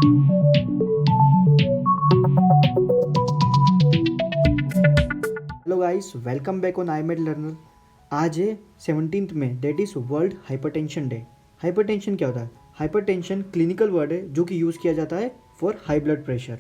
Hello guys, welcome back on iMed Learner. आज है 17 में, date is world hypertension day. Hypertension क्या होता है? हाइपरटेंशन क्लिनिकल वर्ड है जो कि यूज़ किया जाता है फॉर हाई ब्लड प्रेशर।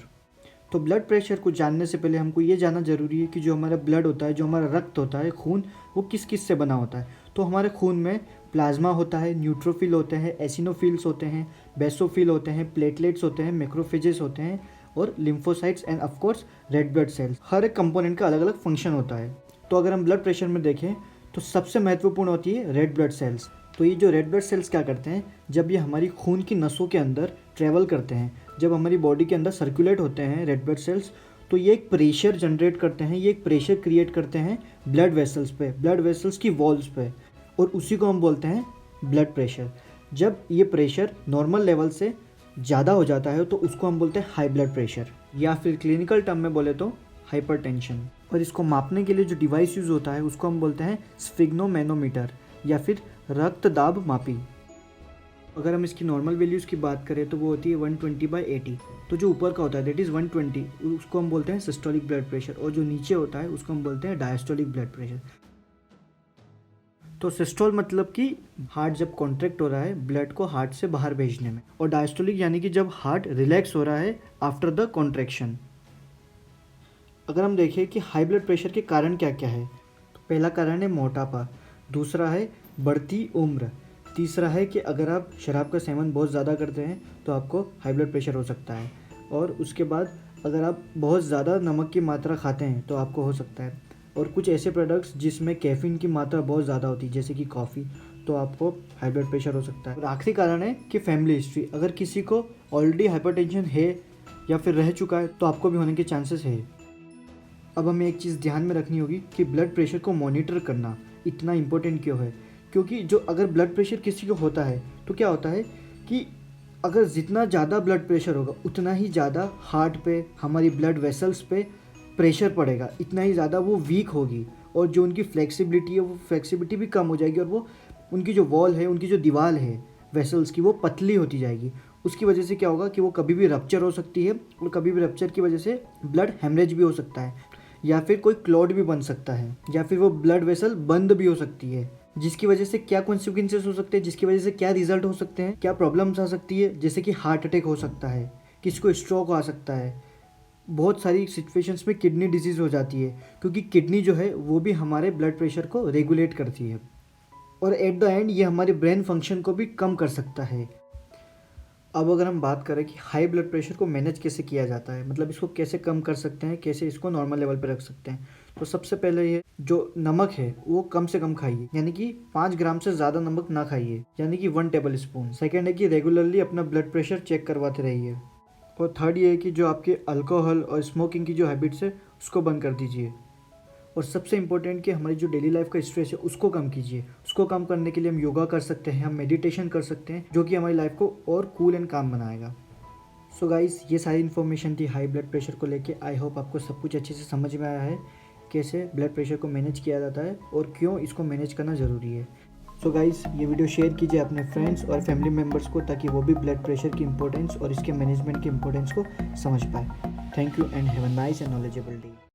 तो ब्लड प्रेशर को जानने से पहले हमको ये जानना ज़रूरी है कि जो हमारा ब्लड होता है, जो हमारा रक्त होता है, खून, वो किस किस से बना होता है। तो हमारे खून में प्लाज्मा होता है, न्यूट्रोफिल होते हैं, एसिनोफिल्स होते हैं, बेसोफिल होते हैं, प्लेटलेट्स होते हैं, मैक्रोफेजेस होते हैं और lymphocytes and of course red blood cells. हर एक कंपोनेंट का अलग अलग फंक्शन होता है। तो अगर हम ब्लड प्रेशर में देखें तो सबसे महत्वपूर्ण होती है रेड ब्लड सेल्स। तो ये जो रेड ब्लड सेल्स क्या करते हैं, जब ये हमारी खून की नसों के अंदर ट्रेवल करते हैं, जब हमारी बॉडी के अंदर सर्कुलेट होते हैं रेड ब्लड सेल्स, तो ये एक प्रेशर जनरेट करते हैं, ये एक प्रेशर क्रिएट करते हैं ब्लड वेसल्स पे, ब्लड वेसल्स की वॉल्स पे, और उसी को हम बोलते हैं ब्लड प्रेशर। जब ये प्रेशर नॉर्मल लेवल से ज़्यादा हो जाता है तो उसको हम बोलते हैं हाई ब्लड प्रेशर, या फिर क्लिनिकल टर्म में बोले तो हाइपरटेंशन। और इसको मापने के लिए जो डिवाइस यूज़ होता है उसको हम बोलते हैं स्फिग्नोमेनोमीटर या फिर रक्त दाब मापी। अगर हम इसकी नॉर्मल वैल्यूज़ की बात करें तो वो होती है 120/80। तो जो ऊपर का होता है दैट इज़ 120, उसको हम बोलते हैं सिस्टोलिक ब्लड प्रेशर, और जो नीचे होता है उसको हम बोलते हैं डायस्टोलिक ब्लड प्रेशर। तो सिस्टोल मतलब कि हार्ट जब कॉन्ट्रैक्ट हो रहा है ब्लड को हार्ट से बाहर भेजने में, और डायस्टोलिक यानी कि जब हार्ट रिलैक्स हो रहा है आफ्टर द कॉन्ट्रैक्शन। अगर हम देखें कि हाई ब्लड प्रेशर के कारण क्या क्या है, तो पहला कारण है मोटापा, दूसरा है बढ़ती उम्र, तीसरा है कि अगर आप शराब का सेवन बहुत ज़्यादा करते हैं तो आपको हाई ब्लड प्रेशर हो सकता है, और उसके बाद अगर आप बहुत ज़्यादा नमक की मात्रा खाते हैं तो आपको हो सकता है, और कुछ ऐसे प्रोडक्ट्स जिसमें कैफीन की मात्रा बहुत ज़्यादा होती है जैसे कि कॉफ़ी, तो आपको हाई ब्लड प्रेशर हो सकता है। और आखिरी कारण है कि फैमिली हिस्ट्री, अगर किसी को ऑलरेडी हाइपरटेंशन है या फिर रह चुका है तो आपको भी होने के चांसेस है। अब हमें एक चीज़ ध्यान में रखनी होगी कि ब्लड प्रेशर को मॉनिटर करना इतना इम्पोर्टेंट क्यों है, क्योंकि जो अगर ब्लड प्रेशर किसी को होता है तो क्या होता है कि अगर जितना ज़्यादा ब्लड प्रेशर होगा उतना ही ज़्यादा हार्ट पे, हमारी ब्लड वेसल्स पे प्रेशर पड़ेगा, इतना ही ज़्यादा वो वीक होगी, और जो उनकी फ्लेक्सिबिलिटी है वो फ्लेक्सिबिलिटी भी कम हो जाएगी, और वो उनकी जो वॉल है, उनकी जो दीवार है वेसल्स की, वो पतली होती जाएगी। उसकी वजह से क्या होगा कि वो कभी भी रप्चर हो सकती है, और कभी भी रप्चर की वजह से ब्लड हेमरेज भी हो सकता है, या फिर कोई क्लॉट भी बन सकता है, या फिर वो ब्लड वेसल बंद भी हो सकती है, जिसकी वजह से क्या कॉन्सिक्वेंसेस हो सकते हैं, जिसकी वजह से क्या रिजल्ट हो सकते हैं, क्या प्रॉब्लम्स आ सकती है, जैसे कि हार्ट अटैक हो सकता है, किसी को स्ट्रोक आ सकता है, बहुत सारी सिचुएशंस में किडनी डिजीज़ हो जाती है, क्योंकि किडनी जो है वो भी हमारे ब्लड प्रेशर को रेगुलेट करती है, और एट द एंड ये हमारे ब्रेन फंक्शन को भी कम कर सकता है। अब अगर हम बात करें कि हाई ब्लड प्रेशर को मैनेज कैसे किया जाता है, मतलब इसको कैसे कम कर सकते हैं, कैसे इसको नॉर्मल लेवल पर रख सकते हैं, तो सबसे पहले ये जो नमक है वो कम से कम खाइए, यानी कि 5 ग्राम से ज़्यादा नमक ना खाइए, यानी कि 1 टेबल स्पून। सेकेंड है कि रेगुलरली अपना ब्लड प्रेशर चेक करवाते रहिए। और थर्ड ये है कि जो आपके अल्कोहल और स्मोकिंग की जो हैबिट्स है उसको बंद कर दीजिए। और सबसे इम्पोर्टेंट कि हमारी जो डेली लाइफ का स्ट्रेस है उसको कम कीजिए। उसको कम करने के लिए हम योगा कर सकते हैं, हम मेडिटेशन कर सकते हैं, जो कि हमारी लाइफ को और कूल एंड काम बनाएगा। सो गाइस, ये सारी इन्फॉर्मेशन थी हाई ब्लड प्रेशर को लेके। आई होप आपको सब कुछ अच्छे से समझ में आया है, कैसे ब्लड प्रेशर को मैनेज किया जाता है और क्यों इसको मैनेज करना ज़रूरी है। सो गाइस, ये वीडियो शेयर कीजिए अपने फ्रेंड्स और फैमिली मेम्बर्स को, ताकि वो भी ब्लड प्रेशर की इंपॉर्टेंस और इसके मैनेजमेंट की इंपॉर्टेंस को समझ पाए। Thank you and have a nice and knowledgeable day.